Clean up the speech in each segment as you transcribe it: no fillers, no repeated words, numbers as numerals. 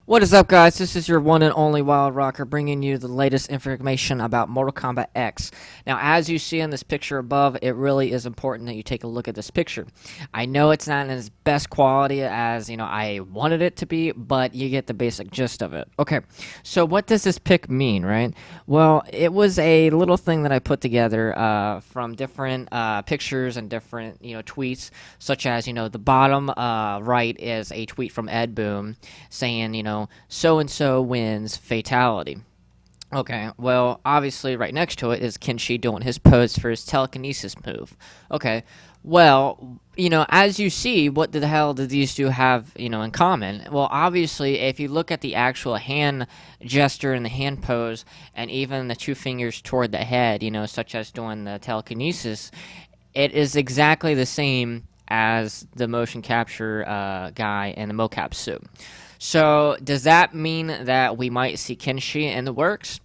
What is up, guys? This is your one and only Wild Rocker bringing you the latest information about Mortal Kombat X. Now, as you see in this picture above, it really is important that you take a look at this picture. I know it's not in its best quality as, I wanted it to be, but you get the basic gist of it. Okay, so what does this pic mean, right? Well, it was a little thing that I put together from different pictures and different, tweets, such as, the bottom right is a tweet from Ed Boon saying, so and so wins fatality. Okay, well, obviously, right next to it is Kenshi doing his pose for his telekinesis move. Okay, well, as you see, what the hell do these two have, in common? Well, obviously, if you look at the actual hand gesture and the hand pose, and even the two fingers toward the head, such as doing the telekinesis, it is exactly the same as the motion capture guy in the mocap suit. So, does that mean that we might see Kenshi in the works?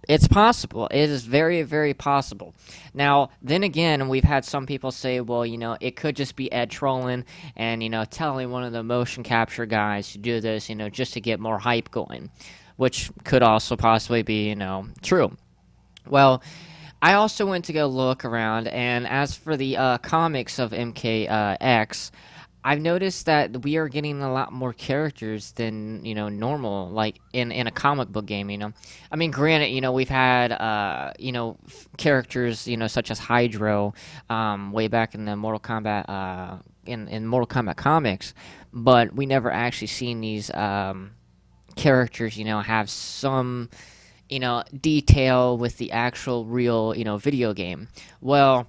It's possible. It is very, very possible. Now, then again, we've had some people say, well, it could just be Ed trolling and, telling one of the motion capture guys to do this, just to get more hype going, which could also possibly be, true. Well, I also went to go look around, and as for the comics of MKX, I've noticed that we are getting a lot more characters than normal, like in a comic book game. I mean, granted, we've had characters such as Hydro, way back in the Mortal Kombat in Mortal Kombat comics, but we never actually seen these characters have some detail with the actual real video game. Well,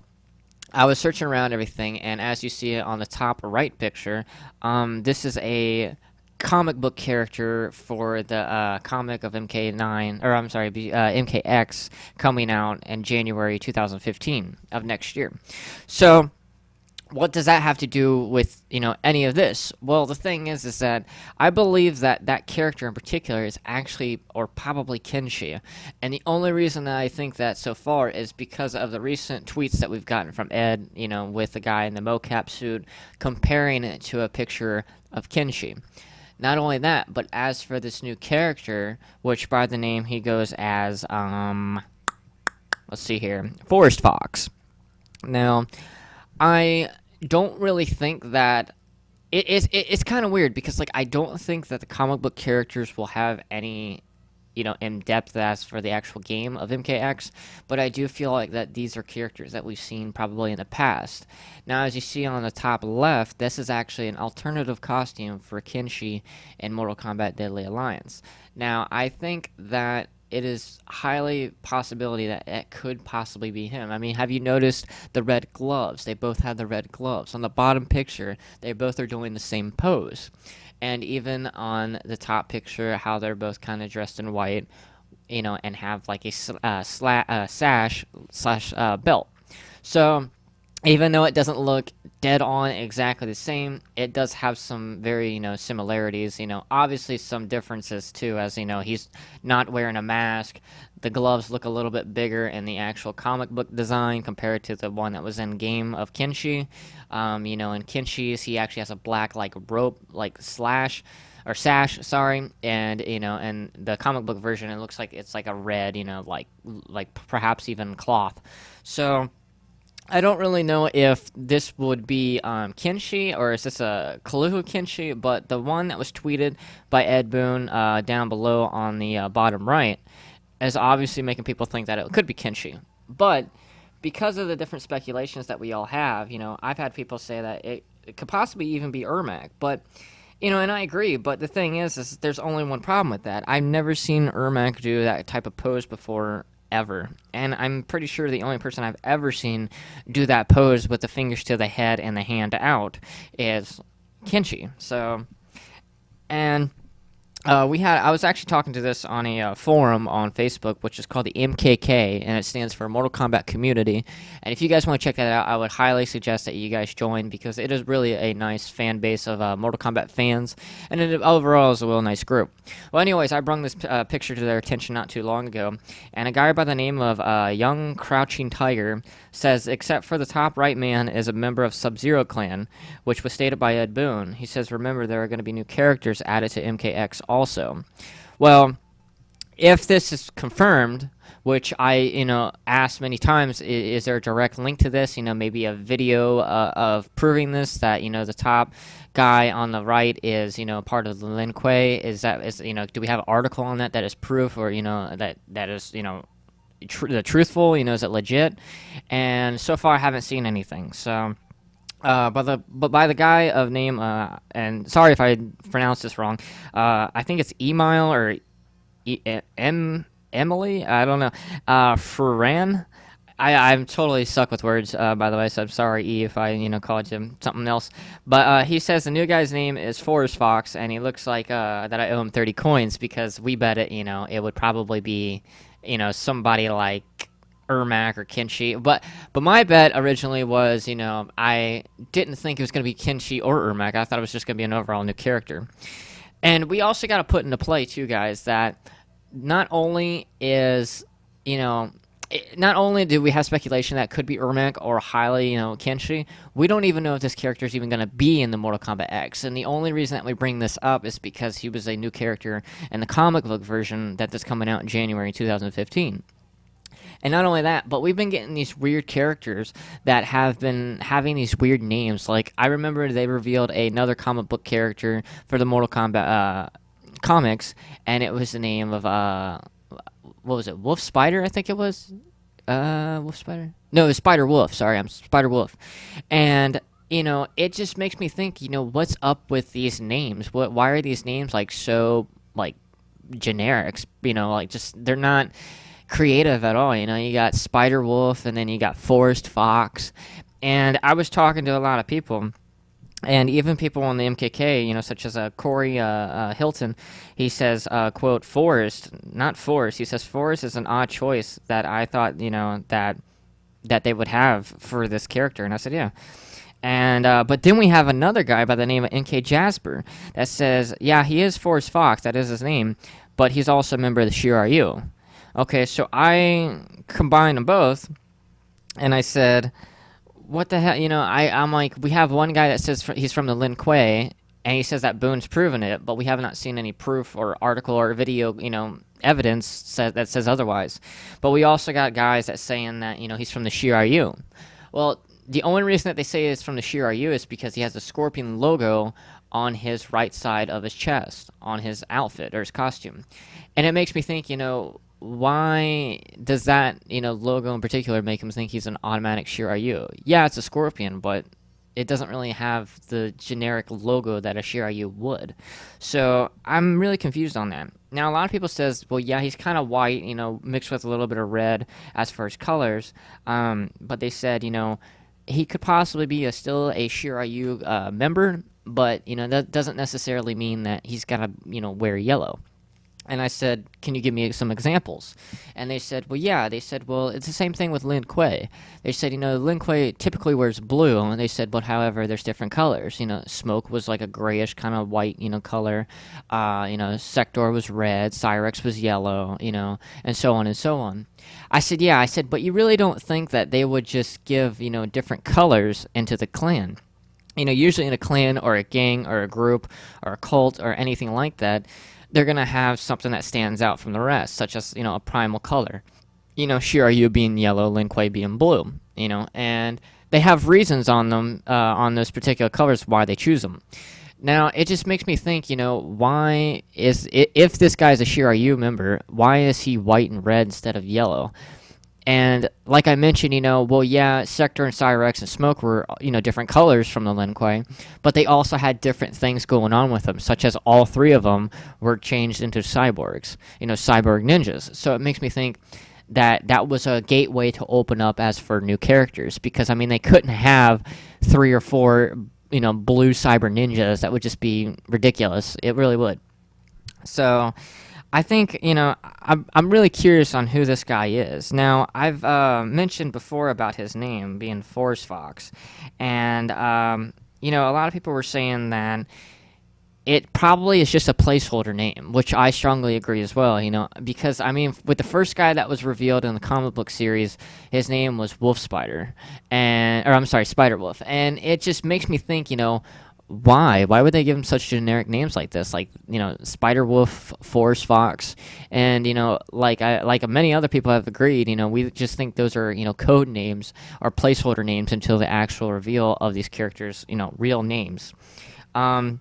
I was searching around everything, and as you see it on the top right picture, this is a comic book character for the comic of MK9, or I'm sorry, MKX, coming out in January 2015 of next year. So, what does that have to do with any of this? Well, the thing is that I believe that that character in particular is actually or probably Kenshi, and the only reason that I think that so far is because of the recent tweets that we've gotten from Ed, with the guy in the mocap suit comparing it to a picture of Kenshi. Not only that, but as for this new character, which by the name he goes as let's see here, Forest Fox. Now, I don't really think that it's kind of weird because I don't think that the comic book characters will have any in depth as for the actual game of MKX, but I do feel like that these are characters that we've seen probably in the past. Now, as you see on the top left, this is actually an alternative costume for Kenshi in Mortal Kombat Deadly Alliance. Now, I think that it is highly possibility that it could possibly be him. I mean, have you noticed the red gloves? They both have the red gloves. On the bottom picture, they both are doing the same pose. And even on the top picture, how they're both kind of dressed in white, and have like a sash slash belt. So, even though it doesn't look dead on exactly the same, it does have some very, similarities. Obviously some differences too, as he's not wearing a mask. The gloves look a little bit bigger in the actual comic book design compared to the one that was in game of Kenshi. In Kenshi's, he actually has a black rope slash or sash, sorry, and in the comic book version, it looks like it's like a red, like perhaps even cloth. So, I don't really know if this would be Kenshi or is this a Kaluhu Kenshi, but the one that was tweeted by Ed Boon down below on the bottom right is obviously making people think that it could be Kenshi. But because of the different speculations that we all have, I've had people say that it could possibly even be Ermac, but and I agree, but the thing is there's only one problem with that. I've never seen Ermac do that type of pose before, ever. And I'm pretty sure the only person I've ever seen do that pose with the fingers to the head and the hand out is Kenshi. So, and I was actually talking to this on a forum on Facebook, which is called the MKK, and it stands for Mortal Kombat Community. And if you guys want to check that out, I would highly suggest that you guys join because it is really a nice fan base of Mortal Kombat fans, and it overall is a real nice group. Well, anyways, I brought this picture to their attention not too long ago, and a guy by the name of Young Crouching Tiger says, except for the top right man is a member of Sub-Zero Clan, which was stated by Ed Boon. He says, remember, there are going to be new characters added to MKX also. Well, if this is confirmed, which I, asked many times, is there a direct link to this? Maybe a video of proving this, that, the top guy on the right is, part of the Lin Kuei. Do we have an article on that is proof, or, that is, the truthful, is it legit? And so far I haven't seen anything. So, but by the guy of name, and sorry if I pronounced this wrong, I think it's Email or Emily, I don't know, Ferran. I'm totally stuck with words, by the way, so I'm sorry, E, if I, called him something else. But he says the new guy's name is Forest Fox, and he looks like that I owe him 30 coins, because we bet it, it would probably be, somebody like Ermac or Kenshi. But my bet originally was, I didn't think it was going to be Kenshi or Ermac. I thought it was just going to be an overall new character. And we also got to put into play, too, guys, that not only is, not only do we have speculation that could be Ermac or highly, Kenshi, we don't even know if this character is even going to be in the Mortal Kombat X. And the only reason that we bring this up is because he was a new character in the comic book version that's coming out in January 2015. And not only that, but we've been getting these weird characters that have been having these weird names. Like, I remember they revealed another comic book character for the Mortal Kombat comics, and it was the name of what was it, Wolf Spider, I think it was. Wolf Spider, no, it was Spider Wolf. Sorry, I'm Spider Wolf. And it just makes me think, what's up with these names? Why are these names like so like generic? Like, just, they're not creative at all. You got Spider Wolf, and then you got Forest Fox. And I was talking to a lot of people, and even people on the MKK, such as Corey Hilton. He says, quote, Forest, not Forest. He says, Forest is an odd choice that I thought, that they would have for this character. And I said, yeah. And but then we have another guy by the name of NK Jasper that says, yeah, he is Forest Fox. That is his name. But he's also a member of the Shiryu. Okay, so I combined them both, and I said, what the hell, I'm like, we have one guy that says he's from the Lin Kuei, and he says that Boone's proven it, but we have not seen any proof or article or video, evidence that says otherwise. But we also got guys that saying that, he's from the Shiryu. Well, the only reason that they say it's from the Shiryu is because he has the scorpion logo on his right side of his chest, on his outfit or his costume. And it makes me think, why does that, logo in particular make him think he's an automatic Shiryu? Yeah, it's a scorpion, but it doesn't really have the generic logo that a Shiryu would. So I'm really confused on that. Now, a lot of people says, well, yeah, he's kind of white, mixed with a little bit of red as far as colors. But they said, he could possibly be still a Shiryu member, but, that doesn't necessarily mean that he's got to, wear yellow. And I said, can you give me some examples? And they said, well, yeah. They said, well, it's the same thing with Lin Kuei. They said, Lin Kuei typically wears blue. And they said, but however, there's different colors. Smoke was like a grayish kind of white, color. Sector was red. Cyrex was yellow, and so on and so on. I said, yeah. I said, but you really don't think that they would just give, different colors into the clan? Usually in a clan or a gang or a group or a cult or anything like that, they're going to have something that stands out from the rest, such as, a primal color. Shiryu being yellow, Lin Kuei being blue, and they have reasons on them, on those particular colors, why they choose them. Now, it just makes me think, why is, if this guy's a Shiryu member, why is he white and red instead of yellow? And like I mentioned, well, yeah, Sector and Cyrex and Smoke were, different colors from the Lin Kuei, but they also had different things going on with them, such as all three of them were changed into cyborgs, cyborg ninjas. So it makes me think that that was a gateway to open up as for new characters, because, they couldn't have 3 or 4, blue cyber ninjas. That would just be ridiculous. It really would. So I think, I'm really curious on who this guy is. Now, I've mentioned before about his name being Forest Fox, and, a lot of people were saying that it probably is just a placeholder name, which I strongly agree as well, because, with the first guy that was revealed in the comic book series, his name was Wolf Spider, Spider Wolf, and it just makes me think, why? Why would they give him such generic names like this? Like, Spider Wolf, Forest Fox, and like many other people have agreed. We just think those are code names or placeholder names until the actual reveal of these characters, real names. Um,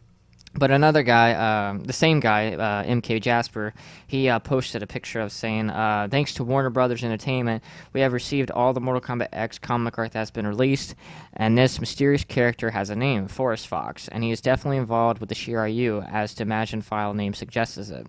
but another guy, the same guy, MK Jasper, he posted a picture of saying, thanks to Warner Brothers Entertainment, we have received all the Mortal Kombat X comic art that's been released, and this mysterious character has a name, Forest Fox, and he is definitely involved with the Shiryu, as the Imagine file name suggests it.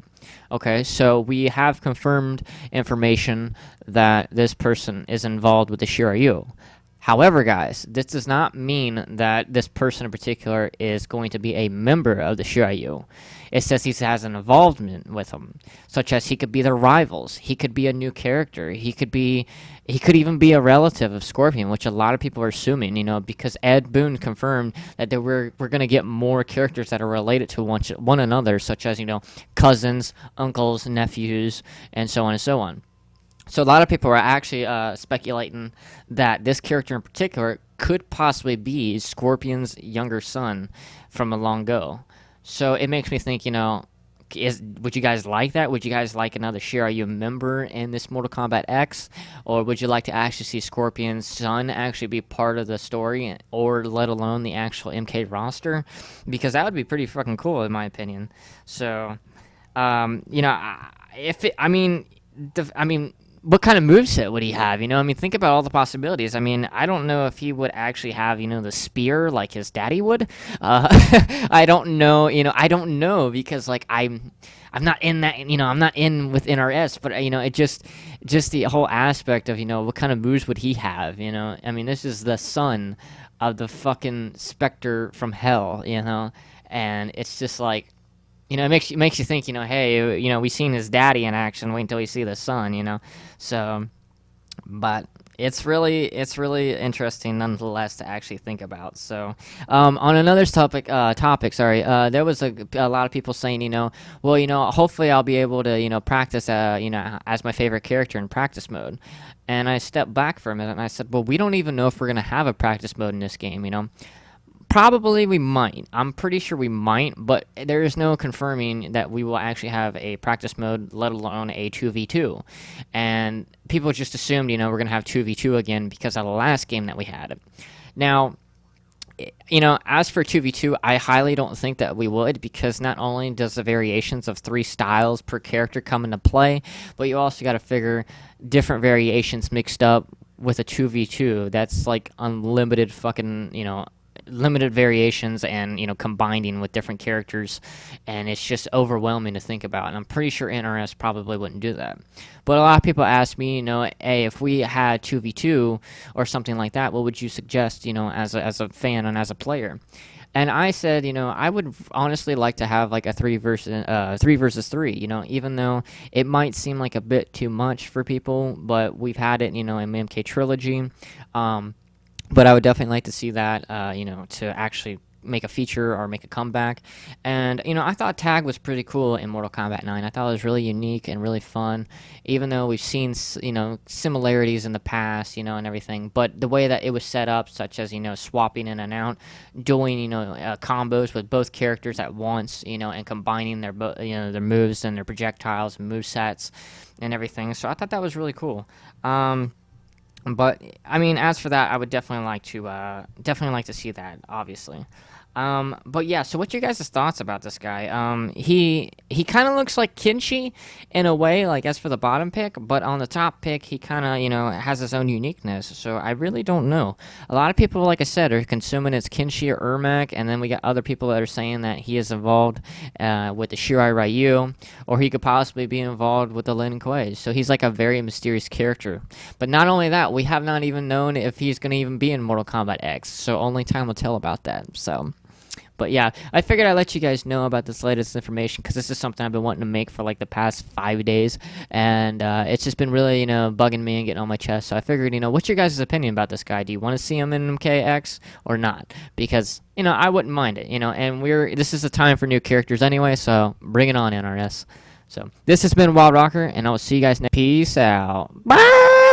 Okay, so we have confirmed information that this person is involved with the Shiryu. However, guys, this does not mean that this person in particular is going to be a member of the Shiryu. It says he has an involvement with them, such as he could be their rivals. He could be a new character. He could even be a relative of Scorpion, which a lot of people are assuming, because Ed Boon confirmed that we're going to get more characters that are related to one another, such as, cousins, uncles, nephews, and so on and so on. So a lot of people are actually speculating that this character in particular could possibly be Scorpion's younger son from a long ago. So it makes me think, would you guys like that? Would you guys like another Shiryu member in this Mortal Kombat X? Or would you like to actually see Scorpion's son actually be part of the story, or let alone the actual MK roster? Because that would be pretty fucking cool, in my opinion. So, what kind of moveset would he have? Think about all the possibilities. I don't know if he would actually have, the spear like his daddy would. I don't know. I don't know, because like I'm not in that. I'm not in with NRS, but it just the whole aspect of what kind of moves would he have? This is the son of the fucking Spectre from hell. And it's just like. It makes you think, hey, we seen his daddy in action. Wait until you see the son, So, but it's really interesting nonetheless to actually think about. So, on another topic, there was a lot of people saying, hopefully I'll be able to, practice, as my favorite character in practice mode. And I stepped back for a minute and I said, well, we don't even know if we're gonna have a practice mode in this game, Probably we might. I'm pretty sure we might, but there is no confirming that we will actually have a practice mode, let alone a 2v2. And people just assumed, we're going to have 2v2 again because of the last game that we had. Now, as for 2v2, I highly don't think that we would, because not only does the variations of 3 styles per character come into play, but you also got to figure different variations mixed up with a 2v2. That's like unlimited fucking, limited variations and combining with different characters, and it's just overwhelming to think about, and I'm pretty sure NRS probably wouldn't do that. But a lot of people ask me, hey, if we had 2v2 or something like that, what would you suggest, as a fan and as a player? And I said, I would honestly like to have like a 3 versus 3, even though it might seem like a bit too much for people, but we've had it, in MK Trilogy. But I would definitely like to see that, to actually make a feature or make a comeback. And, I thought tag was pretty cool in Mortal Kombat 9. I thought it was really unique and really fun, even though we've seen, similarities in the past, and everything. But the way that it was set up, such as, swapping in and out, doing, combos with both characters at once, and combining their moves and their projectiles and movesets and everything. So I thought that was really cool. But as for that, I would definitely like to see that, obviously. But yeah, so what's your guys' thoughts about this guy? He kind of looks like Kenshi in a way, like as for the bottom pick, but on the top pick, he kind of, has his own uniqueness. So I really don't know. A lot of people, like I said, are consuming it's Kenshi or Ermac, and then we got other people that are saying that he is involved with the Shirai Ryu, or he could possibly be involved with the Lin Kuei. So he's like a very mysterious character. But not only that, we have not even known if he's going to even be in Mortal Kombat X. So only time will tell about that. So. But yeah, I figured I'd let you guys know about this latest information, because this is something I've been wanting to make for like the past 5 days, and it's just been really, bugging me and getting on my chest. So I figured, what's your guys' opinion about this guy? Do you want to see him in MKX or not? Because, I wouldn't mind it, and this is a time for new characters anyway, so bring it on, NRS. So this has been Wild Rocker, and I will see you guys next. Peace out. Bye!